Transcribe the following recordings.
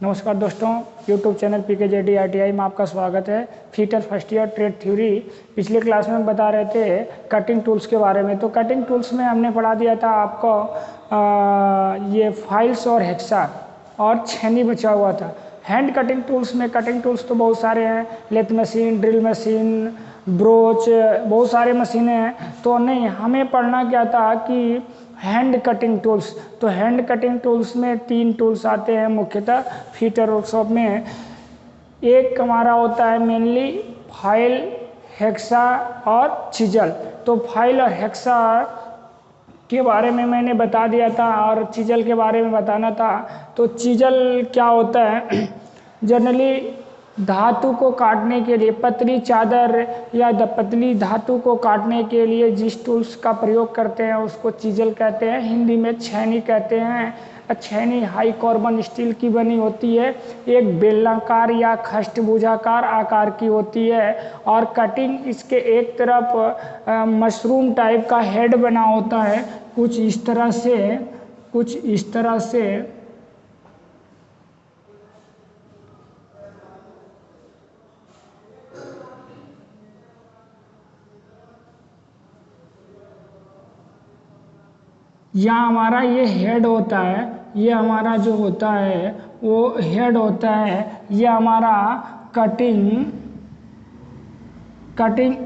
नमस्कार दोस्तों, YouTube channel PKJD ITI में आपका स्वागत है। Fitter first year trade theory पिछले क्लास में हम बता रहे थे कटिंग टूल्स के बारे में। तो कटिंग टूल्स में हमने पढ़ा दिया था आपको ये फाइल्स और हेक्सा और छेनी बचा हुआ था। हैंड कटिंग टूल्स में कटिंग टूल्स तो बहुत सारे हैं, lathe machine, drill machine, broach, बहुत सारे मशीनें हैं। तो नहीं, हमें पढ़ना क्या था कि हैंड कटिंग टूल्स। तो हैंड कटिंग टूल्स में 3 टूल्स आते हैं मुख्यतः फीटर वर्कशॉप में। एक हमारा होता है मेनली फाइल, हेक्सा और चिजल। तो फाइल और हेक्सा के बारे में मैंने बता दिया था और चिजल के बारे में बताना था। तो चिजल क्या होता है, जनरली धातु को काटने के लिए, पतली चादर या पतली धातु को काटने के लिए जिस टूल्स का प्रयोग करते हैं उसको चिजल कहते हैं। हिंदी में छेनी कहते हैं। छेनी हाई कार्बन स्टील की बनी होती है, एक बेलनाकार या खष्टभुजाकार आकार की होती है और कटिंग इसके एक तरफ मशरूम टाइप का हेड बना होता है, कुछ इस तरह से या हमारा ये हेड होता है, ये हमारा जो होता है वो हेड होता है। ये हमारा कटिंग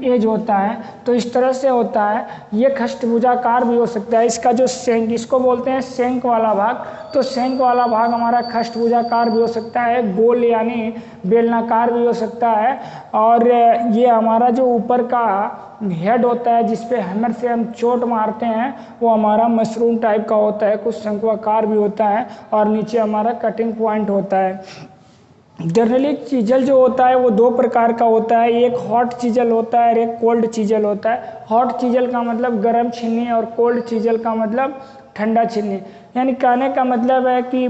एज होता है। तो इस तरह से होता है। ये खष्टभुजाकार भी हो सकता है। इसका जो शेंक, इसको बोलते हैं शेंक वाला भाग। तो शेंक वाला भाग हमारा खष्टभुजाकार भी हो सकता है, गोल यानी बेलनाकार भी हो सकता है। और ये हमारा जो ऊपर का हेड होता है जिस पे हैमर से हम चोट मारते हैं वो हमारा मशरूम टाइप का होता है, कुछ शंक्वाकार भी होता है। और नीचे हमारा कटिंग पॉइंट होता है। जनरली चीजल जो होता है वो 2 प्रकार का होता है, एक हॉट चीजल होता है और एक कोल्ड चीजल होता है। हॉट चीजल का मतलब गर्म छीलनी और कोल्ड चीजल का मतलब ठंडा छीलनी। यानी कहने का मतलब है कि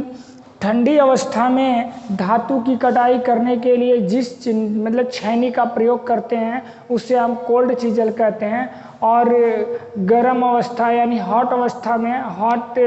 ठंडी अवस्था में धातु की कटाई करने के लिए जिस मतलब छेनी का प्रयोग करते हैं उसे हम कोल्ड चीजल कहते हैं। और गर्म अवस्था यानी हॉट अवस्था में, हॉट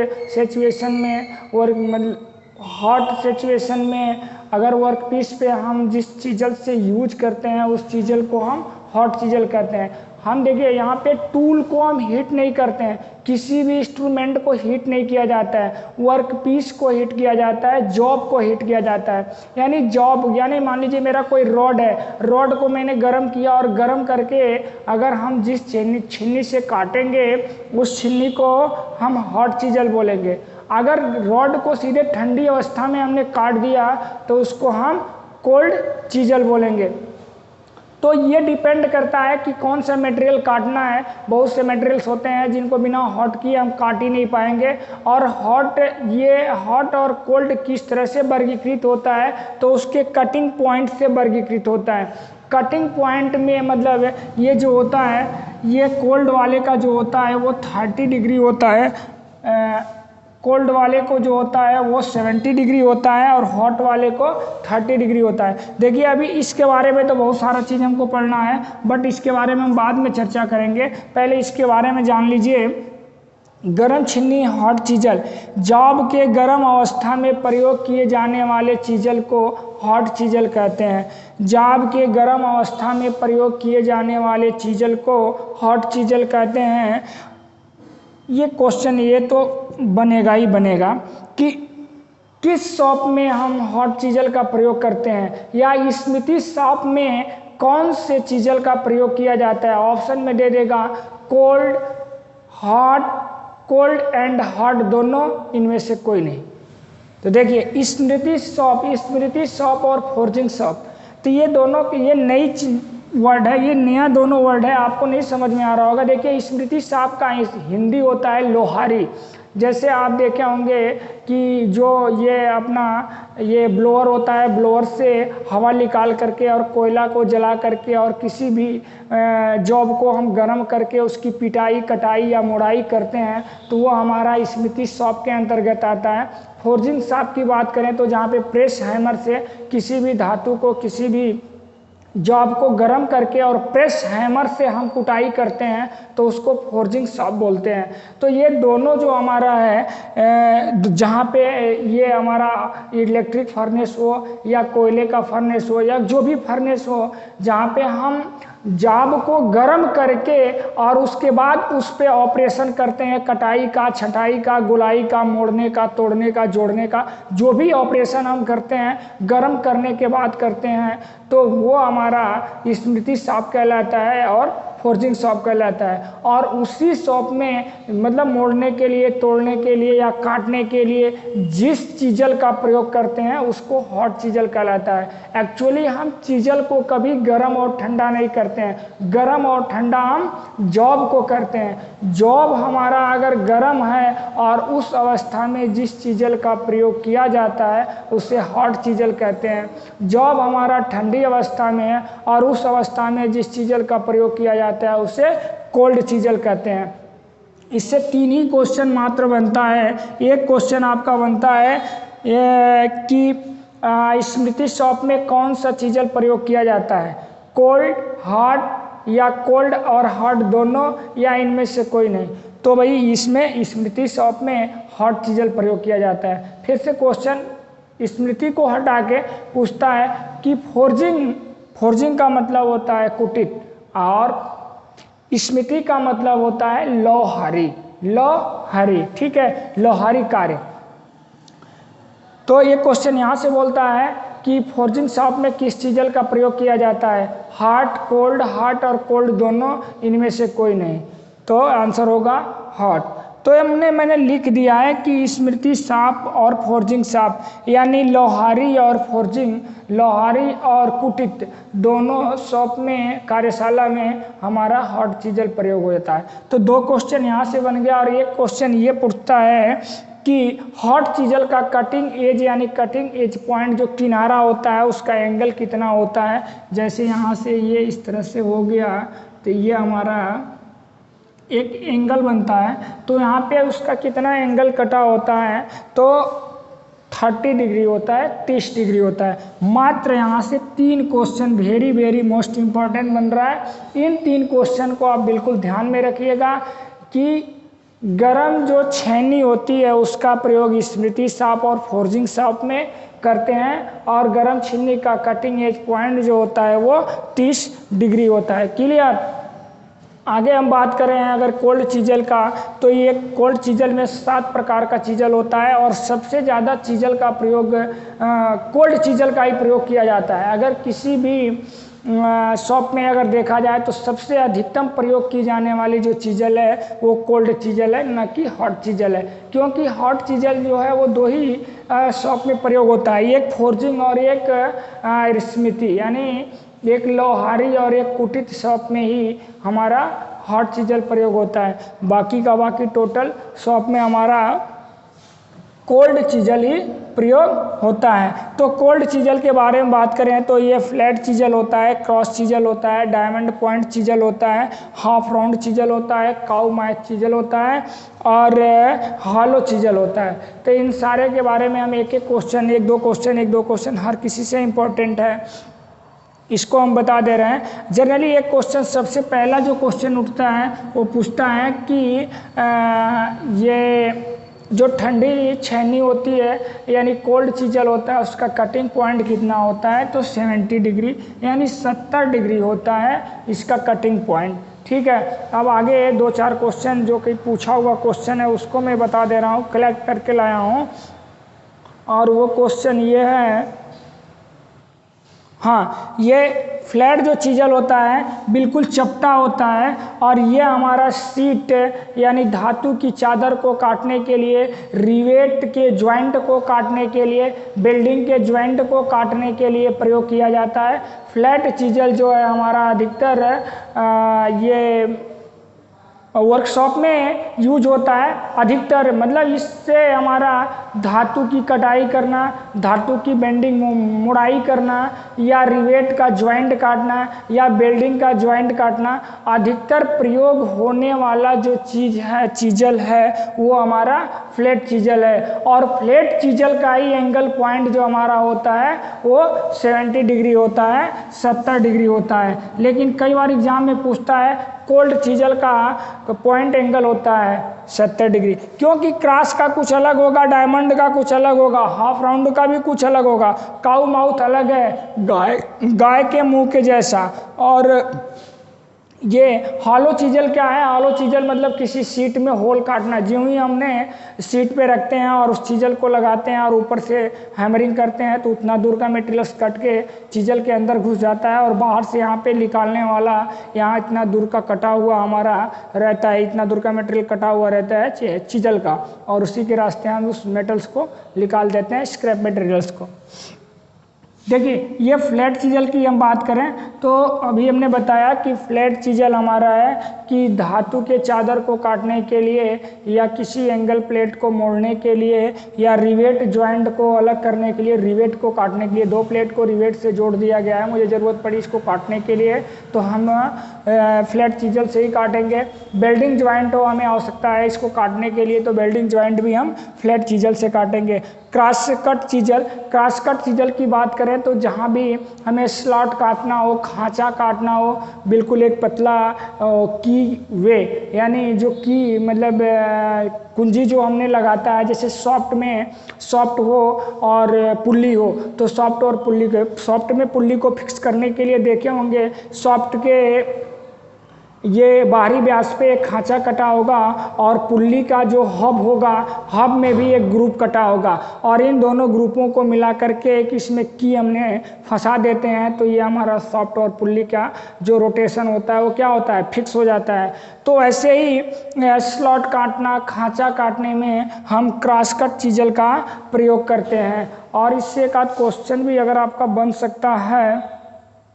सिचुएशन में अगर वर्क पीस पे हम जिस चीजल से यूज करते हैं उस चीजल को हम हॉट चीजल कहते हैं। हम देखिए यहाँ पे टूल को हम हीट नहीं करते हैं, किसी भी इंस्ट्रूमेंट को हीट नहीं किया जाता है, वर्क पीस को हीट किया जाता है, जॉब को हीट किया जाता है। यानी जॉब यानी मान लीजिए मेरा कोई रॉड है, रॉड को मैंने गर्म किया और गर्म करके अगर हम जिस छीलनी से काटेंगे उस छीलनी को हम हॉट चीजल बोलेंगे। अगर रॉड को सीधे ठंडी अवस्था में हमने काट दिया तो उसको हम कोल्ड चीजल बोलेंगे। तो ये डिपेंड करता है कि कौन सा मटेरियल काटना है। बहुत से मटेरियल्स होते हैं जिनको बिना हॉट किए हम काट ही नहीं पाएंगे। और हॉट और कोल्ड किस तरह से वर्गीकृत होता है तो उसके कटिंग पॉइंट से वर्गीकृत होता है। कटिंग पॉइंट में मतलब ये जो होता है, ये कोल्ड वाले का जो होता है वो 30 डिग्री होता है, कोल्ड वाले को जो होता है वो 70 डिग्री होता है और हॉट वाले को 30 डिग्री होता है। देखिए अभी इसके बारे में तो बहुत सारा चीज़ हमको पढ़ना है, बट इसके बारे में हम बाद में चर्चा करेंगे। पहले इसके बारे में जान लीजिए। गर्म छीलनी हॉट चीजल, जॉब के गर्म अवस्था में प्रयोग किए जाने वाले चीजल को हॉट चीजल कहते हैं। जॉब के गर्म अवस्था में प्रयोग किए जाने वाले चीजल को हॉट चीजल कहते हैं। ये क्वेश्चन ये तो बनेगा ही बनेगा कि किस शॉप में हम हॉट चीजल का प्रयोग करते हैं या स्मृति शॉप में कौन से चीजल का प्रयोग किया जाता है। ऑप्शन में दे देगा cold, hot, cold and hot, दोनों, इनमें से कोई नहीं। तो देखिए स्मृति शॉप और फोर्जिंग शॉप, तो ये दोनों ये नई वर्ड है, ये नया दोनों वर्ड है, आपको नहीं समझ में आ रहा होगा। देखिए स्मृति शॉप का हिंदी होता है लोहारी। जैसे आप देखे होंगे कि जो ये ब्लोअर होता है, ब्लोअर से हवा निकाल करके और कोयला को जला करके और किसी भी जॉब को हम गर्म करके उसकी पिटाई, कटाई या मोड़ाई करते हैं तो वो हमारा स्मृति शॉप के अंतर्गत आता है। फोर्जिंग शॉप की बात करें तो जहाँ पे प्रेस हैमर से किसी भी धातु को, किसी भी जॉब को गर्म करके और प्रेस हैमर से हम कुटाई करते हैं तो उसको फोर्जिंग शॉप बोलते हैं। तो ये दोनों जो हमारा है जहाँ पे ये हमारा इलेक्ट्रिक फर्नेस हो या कोयले का फर्नेस हो या जो भी फर्नेस हो, जहाँ पे हम जॉब को गर्म करके और उसके बाद उस पे ऑपरेशन करते हैं, कटाई का, छटाई का, गुलाई का, मोड़ने का, तोड़ने का, जोड़ने का, जो भी ऑपरेशन हम करते हैं गर्म करने के बाद करते हैं, तो वो हमारा स्मृति शॉप कहलाता है और फोर्जिंग शॉप कहलाता है। और उसी शॉप में मतलब मोड़ने के लिए, तोड़ने के लिए या काटने के लिए जिस चीजल का प्रयोग करते हैं उसको हॉट चीजल कहलाता है। एक्चुअली हम चीजल को कभी गर्म और ठंडा नहीं करते हैं, गर्म और ठंडा हम जॉब को करते हैं। जॉब हमारा अगर गर्म है और उस अवस्था में जिस चीजल का प्रयोग किया जाता है उसे हॉट चीजल कहते हैं। जॉब हमारा ठंडी अवस्था में है और उस अवस्था में जिस चीजल का प्रयोग किया जाता है उसे कोल्ड चीजल कहते हैं। इससे 3 ही क्वेश्चन मात्र बनता है। एक क्वेश्चन आपका बनता है कि स्मृति शॉप में कौन सा चीजल प्रयोग किया जाता है, कोल्ड, हॉट या कोल्ड और हॉट दोनों या इनमें से कोई नहीं। तो भाई इसमें स्मृति शॉप में हॉट चीजल प्रयोग किया जाता है। फिर से क्वेश्चन स्मृति को हटा के पूछता है कि फोर्जिंग का मतलब होता है कुटित और स्मृति का मतलब होता है लोहारी, ठीक है, लोहारी कार्य। तो ये क्वेश्चन यहाँ से बोलता है कि फोर्जिंग शॉप में किस चीजल का प्रयोग किया जाता है, हॉट और कोल्ड दोनों, इनमें से कोई नहीं। तो आंसर होगा हॉट। तो मैंने लिख दिया है कि स्मृति शॉप और फोर्जिंग शॉप यानी लोहारी और फोर्जिंग, लोहारी और कुटित दोनों शॉप में, कार्यशाला में हमारा हॉट चीजल प्रयोग होता है। तो 2 क्वेश्चन यहाँ से बन गया। और एक क्वेश्चन ये पूछता है कि हॉट चीजल का कटिंग एज यानी कटिंग एज पॉइंट जो किनारा होता है उसका एंगल कितना होता है। जैसे यहाँ से ये इस तरह से हो गया तो ये हमारा एक एंगल बनता है, तो यहाँ पे उसका कितना एंगल कटा होता है, तो 30 डिग्री होता है, 30 डिग्री होता है। मात्र यहाँ से 3 क्वेश्चन वेरी मोस्ट इम्पॉर्टेंट बन रहा है। इन 3 क्वेश्चन को आप बिल्कुल ध्यान में रखिएगा कि गरम जो छेनी होती है उसका प्रयोग स्मृति शॉप और फोर्जिंग शॉप में करते हैं और गरम छीलने का कटिंग एज पॉइंट जो होता है वो 30 डिग्री होता है। क्लियर। आगे हम बात करें अगर कोल्ड चीजल का, तो ये कोल्ड चीजल में 7 प्रकार का चीजल होता है और सबसे ज़्यादा चीजल का प्रयोग कोल्ड चीजल का ही प्रयोग किया जाता है। अगर किसी भी शॉप में अगर देखा जाए तो सबसे अधिकतम प्रयोग की जाने वाली जो चीजल है वो कोल्ड चीजल है, न कि हॉट चीजल है। क्योंकि हॉट चीजल जो है वो 2 ही शॉप में प्रयोग होता है, एक फोर्जिंग और एक स्मृति, यानी एक लोहारी और एक कुटित शॉप में ही हमारा हॉट चीजल प्रयोग होता है। बाकी का बाकी टोटल शॉप में हमारा कोल्ड चीजल ही प्रयोग होता है। तो कोल्ड चीजल के बारे में बात करें तो ये फ्लैट चीजल होता है, क्रॉस चीजल होता है, डायमंड पॉइंट चीजल होता है, हाफ राउंड चीजल होता है, काउ मैच चीजल होता है और हॉलो चीजल होता है। तो इन सारे के बारे में हम एक दो क्वेश्चन हर किसी से इम्पोर्टेंट है, इसको हम बता दे रहे हैं। जनरली एक क्वेश्चन सबसे पहला जो क्वेश्चन उठता है वो पूछता है कि ये जो ठंडी छेनी होती है यानी कोल्ड चीजल होता है उसका कटिंग पॉइंट कितना होता है, तो 70 डिग्री यानी 70 डिग्री होता है इसका कटिंग पॉइंट। ठीक है। अब आगे 2-4 क्वेश्चन जो कि पूछा हुआ क्वेश्चन है उसको मैं बता दे रहा हूँ, कलेक्ट करके लाया हूँ। और वो क्वेश्चन ये है, हाँ, ये फ्लैट जो चीजल होता है बिल्कुल चपटा होता है और ये हमारा सीट यानी धातु की चादर को काटने के लिए, रिवेट के ज्वाइंट को काटने के लिए, बिल्डिंग के ज्वाइंट को काटने के लिए प्रयोग किया जाता है। फ्लैट चीजल जो है हमारा अधिकतर ये वर्कशॉप में यूज होता है अधिकतर, मतलब इससे हमारा धातु की कटाई करना, धातु की बेंडिंग मुड़ाई करना, या रिवेट का ज्वाइंट काटना, या बेल्डिंग का ज्वाइंट काटना। अधिकतर प्रयोग होने वाला जो चीज़ है, चीजल है, वो हमारा फ्लैट चीजल है। और फ्लैट चीजल का ही एंगल पॉइंट जो हमारा होता है वो 70 डिग्री होता है, 70 डिग्री होता है। लेकिन कई बार एग्जाम में पूछता है कोल्ड चीजल का पॉइंट एंगल होता है 70 डिग्री, क्योंकि क्रॉस का कुछ अलग होगा, डायमंड का कुछ अलग होगा, हाफ राउंड का भी कुछ अलग होगा। काऊ माउथ अलग है, गाय के मुंह के जैसा। और ये हॉलो चीजल क्या है? हॉलो चीजल मतलब किसी सीट में होल काटना। ज्यों ही हमने सीट पे रखते हैं और उस चीजल को लगाते हैं और ऊपर से हैमरिंग करते हैं तो उतना दूर का मटेरियल कट के चीजल के अंदर घुस जाता है और बाहर से यहाँ पे निकालने वाला यहाँ इतना दूर का कटा हुआ हमारा रहता है, इतना दूर का मटेरियल कटा हुआ रहता है चीजल का, और उसी के रास्ते हम उस मेटल्स को निकाल देते हैं, स्क्रैप मटेरियल्स को। देखिए ये फ्लैट चीजल की हम बात करें तो अभी हमने बताया कि फ्लैट चीजल हमारा है कि धातु के चादर को काटने के लिए या किसी एंगल प्लेट को मोड़ने के लिए या रिवेट ज्वाइंट को अलग करने के लिए, रिवेट को काटने के लिए, दो प्लेट को रिवेट से जोड़ दिया गया है, मुझे ज़रूरत पड़ी इसको काटने के लिए तो हम फ्लैट चीजल से ही काटेंगे। बेल्डिंग ज्वाइंट हो, हमें आवश्यकता है इसको काटने के लिए तो बेल्डिंग ज्वाइंट भी हम फ्लैट चीजल से काटेंगे। Cross cut chisel, cross cut chisel की बात करें तो जहाँ भी हमें स्लॉट काटना हो, खांचा काटना हो, बिल्कुल एक पतला की वे, यानी जो की मतलब कुंजी जो हमने लगाता है, जैसे सॉफ्ट में सॉफ्ट हो और पुल्ली हो तो सॉफ्ट और पुल्ली के, सॉफ्ट में पुल्ली को फिक्स करने के लिए देखे होंगे सॉफ्ट के ये बाहरी व्यास पे एक खांचा कटा होगा और पुल्ली का जो हब होगा, हब में भी एक ग्रुप कटा होगा और इन दोनों ग्रुपों को मिला करके एक इसमें की हमने फंसा देते हैं तो ये हमारा सॉफ्ट और पुल्ली का जो रोटेशन होता है वो क्या होता है, फिक्स हो जाता है। तो ऐसे ही स्लॉट काटना, खांचा काटने में हम क्रॉस कट चीजल का प्रयोग करते हैं। और इससे एक आध क्वेश्चन भी अगर आपका बन सकता है,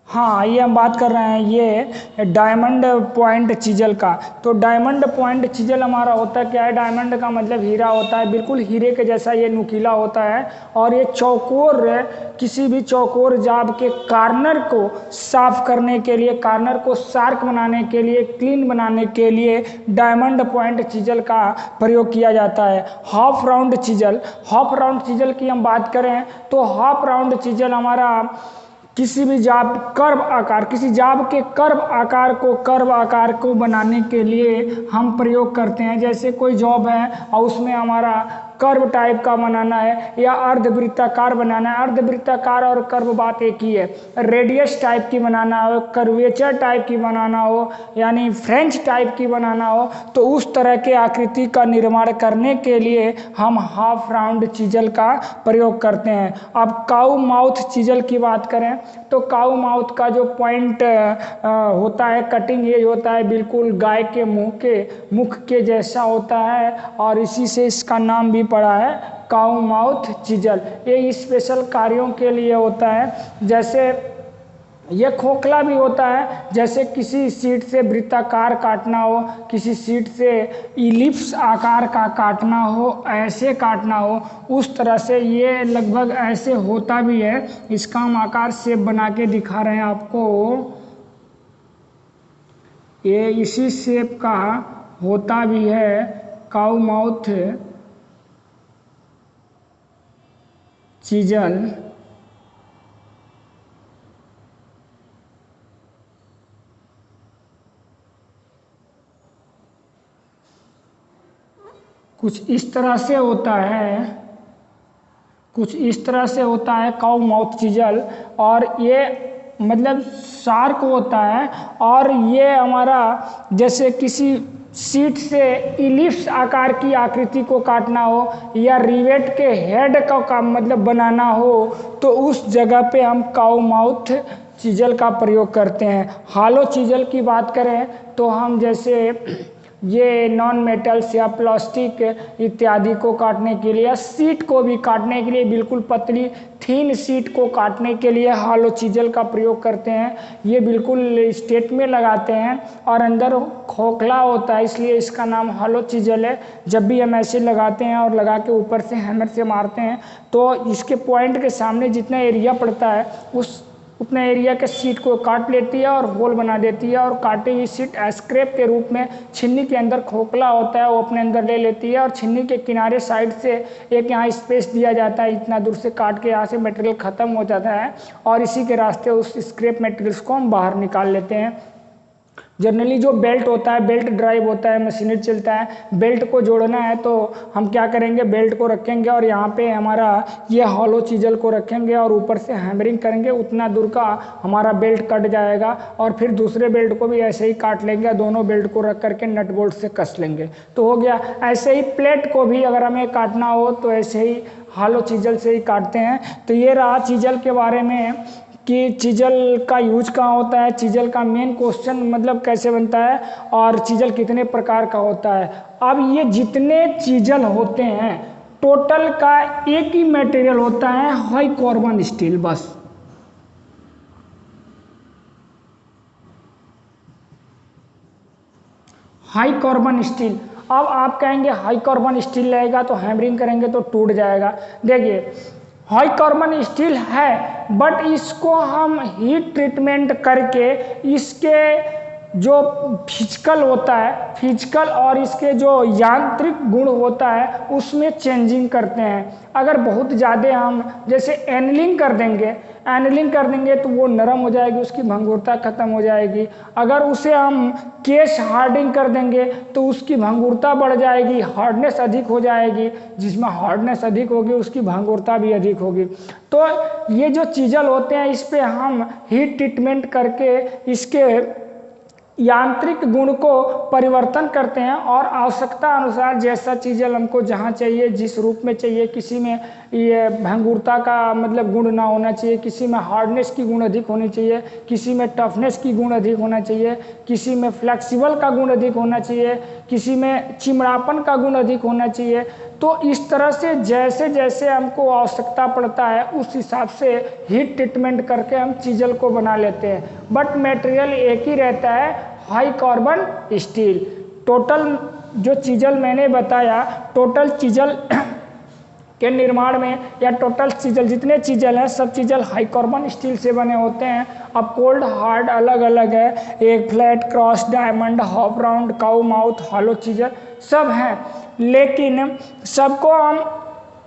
हाँ ये हम बात कर रहे हैं ये डायमंड पॉइंट चीजल का। तो डायमंड पॉइंट चीजल हमारा होता क्या है? डायमंड का मतलब हीरा होता है, बिल्कुल हीरे के जैसा ये नुकीला होता है और ये चौकोर, किसी भी चौकोर जाब के कार्नर को साफ करने के लिए, कार्नर को शार्प बनाने के लिए, क्लीन बनाने के लिए डायमंड पॉइंट चीजल का प्रयोग किया जाता है। Half round chisel, half round chisel की हम बात करें तो हाफ राउंड चीजल हमारा किसी भी जाब कर्व आकार, किसी जाब के कर्व आकार को बनाने के लिए हम प्रयोग करते हैं। जैसे कोई जॉब है और उसमें हमारा कर्व टाइप का बनाना है या अर्धवृत्ताकार बनाना है, अर्धवृत्ताकार और कर्व बात एक ही है। रेडियस टाइप की बनाना हो, कर्वेचर टाइप की बनाना हो, यानी फ्रेंच टाइप की बनाना हो, तो उस तरह के आकृति का निर्माण करने के लिए हम हाफ राउंड चीजल का प्रयोग करते हैं। अब काऊ माउथ चीजल की बात करें तो काऊ माउथ का जो पॉइंट होता है, कटिंग एज होता है, बिल्कुल गाय के मुख के जैसा होता है और इसी से इसका नाम भी पड़ा है काऊ माउथ चीजल। ये स्पेशल कार्यों के लिए होता है, जैसे ये खोखला भी होता है, जैसे किसी सीट से वृत्ताकार काटना हो, किसी सीट से इलिप्स आकार का काटना हो, ऐसे काटना हो, उस तरह से ये लगभग ऐसे होता भी है। इसका हम आकार शेप बना के दिखा रहे हैं आपको, ये इसी शेप का होता भी है काऊ माउथ चीजल। कुछ इस तरह से होता है, कुछ इस तरह से होता है काऊ माउथ चीजल और ये मतलब शार्क होता है और ये हमारा जैसे किसी सीट से इलिप्स आकार की आकृति को काटना हो या रिवेट के हेड का मतलब बनाना हो तो उस जगह पे हम काऊ माउथ चीजल का प्रयोग करते हैं। हालो चीजल की बात करें तो हम जैसे ये नॉन मेटल्स या प्लास्टिक इत्यादि को काटने के लिए, या शीट को भी काटने के लिए, बिल्कुल पतली थीन शीट को काटने के लिए हॉलो चीजल का प्रयोग करते हैं। ये बिल्कुल स्टेट में लगाते हैं और अंदर खोखला होता है, इसलिए इसका नाम हॉलो चीजल है। जब भी हम ऐसे लगाते हैं और लगा के ऊपर से हैमर से मारते हैं तो इसके पॉइंट के सामने जितना एरिया पड़ता है उतना एरिया के शीट को काट लेती है और होल बना देती है, और काटी हुई शीट स्क्रैप के रूप में छिन्नी के अंदर खोखला होता है वो अपने अंदर ले लेती है, और छिन्नी के किनारे साइड से एक यहाँ स्पेस दिया जाता है, इतना दूर से काट के यहाँ से मटेरियल ख़त्म हो जाता है और इसी के रास्ते उस स्क्रैप मटेरियल्स को हम बाहर निकाल लेते हैं। जनरली जो बेल्ट होता है, बेल्ट ड्राइव होता है, मशीनरी चलता है, बेल्ट को जोड़ना है तो हम क्या करेंगे, बेल्ट को रखेंगे और यहाँ पे हमारा ये हॉलो चीजल को रखेंगे और ऊपर से हैमरिंग करेंगे, उतना दूर का हमारा बेल्ट कट जाएगा और फिर दूसरे बेल्ट को भी ऐसे ही काट लेंगे, दोनों बेल्ट को रख करके नट बोल्ट से कस लेंगे तो हो गया। ऐसे ही प्लेट को भी अगर हमें काटना हो तो ऐसे ही हॉलो चीजल से ही काटते हैं। तो ये रहा चीजल के बारे में कि चीजल का यूज कहाँ होता है, चीजल का मेन क्वेश्चन मतलब कैसे बनता है और चीजल कितने प्रकार का होता है। अब ये जितने चीजल होते हैं टोटल का एक ही मटेरियल होता है, हाई कार्बन स्टील, बस। High carbon steel. अब आप कहेंगे हाई कार्बन स्टील लगेगा तो हैमरिंग करेंगे तो टूट जाएगा। देखिए हाई कार्बन स्टील है बट इसको हम हीट ट्रीटमेंट करके इसके जो फिजिकल होता है, फिजिकल और इसके जो यांत्रिक गुण होता है उसमें चेंजिंग करते हैं। अगर बहुत ज़्यादा हम जैसे एनलिंग कर देंगे तो वो नरम हो जाएगी, उसकी भंगुरता खत्म हो जाएगी। अगर उसे हम केस हार्डिंग कर देंगे तो उसकी भंगुरता बढ़ जाएगी, हार्डनेस अधिक हो जाएगी, जिसमें हार्डनेस अधिक होगी उसकी भंगुरता भी अधिक होगी। तो ये जो चीजल होते हैं इस पे हम हीट ट्रीटमेंट करके इसके यांत्रिक गुण को परिवर्तन करते हैं और आवश्यकता अनुसार जैसा चीजल हमको जहाँ चाहिए, जिस रूप में चाहिए, किसी में ये भंगुरता का मतलब गुण ना होना चाहिए, किसी में हार्डनेस की गुण अधिक होनी चाहिए, किसी में टफनेस की गुण अधिक होना चाहिए, किसी में फ्लेक्सिबल का गुण अधिक होना चाहिए, किसी में चिमड़ापन का गुण अधिक होना चाहिए। तो इस तरह से जैसे जैसे हमको आवश्यकता पड़ता है उस हिसाब से हीट ट्रीटमेंट करके हम चीजल को बना लेते हैं, बट मटेरियल एक ही रहता है, हाई कार्बन स्टील। टोटल जो चीजल मैंने बताया, टोटल चीजल के निर्माण में या टोटल चीजल जितने चीजल हैं सब चीजल हाई कार्बन स्टील से बने होते हैं। अब कोल्ड हार्ड अलग अलग है, एक flat, cross, diamond, hop round, cow mouth, hollow chisel सब हैं, लेकिन सबको हम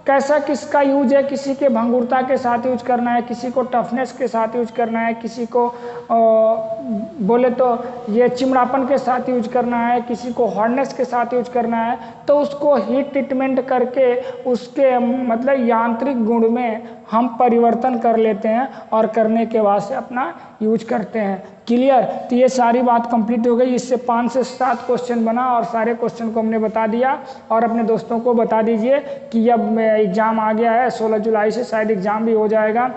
कैसा किसका यूज है, किसी के भंगुरता के साथ यूज करना है, किसी को टफनेस के साथ यूज करना है, किसी को बोले तो ये चिमड़ापन के साथ यूज करना है, किसी को हार्डनेस के साथ यूज करना है, तो उसको हीट ट्रीटमेंट करके उसके मतलब यांत्रिक गुण में हम परिवर्तन कर लेते हैं और करने के बाद से अपना यूज करते हैं। क्लियर? तो ये सारी बात कंप्लीट हो गई। इससे 5 से 7 क्वेश्चन बना और सारे क्वेश्चन को हमने बता दिया। और अपने दोस्तों को बता दीजिए कि अब एग्ज़ाम आ गया है, 16 जुलाई से शायद एग्ज़ाम भी हो जाएगा,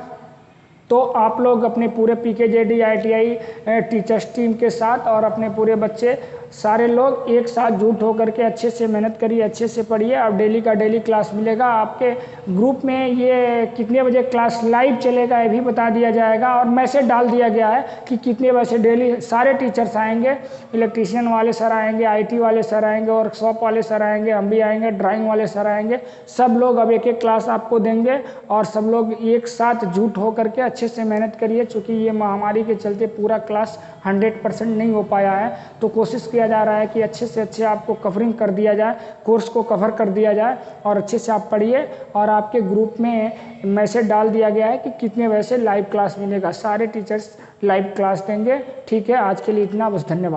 तो आप लोग अपने पूरे PKJD ITI टीचर्स टीम के साथ और अपने पूरे बच्चे सारे लोग एक साथ जुट होकर के अच्छे से मेहनत करिए, अच्छे से पढ़िए। अब डेली का डेली क्लास मिलेगा आपके ग्रुप में। ये कितने बजे क्लास लाइव चलेगा ये भी बता दिया जाएगा और मैसेज डाल दिया गया है कि कितने बजे डेली सारे टीचर्स आएंगे। इलेक्ट्रीशियन वाले सर आएंगे, IT वाले सर आएंगे, वर्कशॉप वाले सर आएंगे, हम भी आएंगे, ड्राइंग वाले सर आएंगे। सब लोग अब एक एक क्लास आपको देंगे और सब लोग एक साथ जुट होकर के अच्छे से मेहनत करिए। चूँकि ये महामारी के चलते पूरा क्लास 100% नहीं हो पाया है, तो कोशिश किया जा रहा है कि अच्छे से अच्छे आपको कवरिंग कर दिया जाए, कोर्स को कवर कर दिया जाए और अच्छे से आप पढ़िए। और आपके ग्रुप में मैसेज डाल दिया गया है कि कितने बजे से लाइव क्लास मिलेगा। सारे टीचर्स लाइव क्लास देंगे। ठीक है, आज के लिए इतना, बस। धन्यवाद।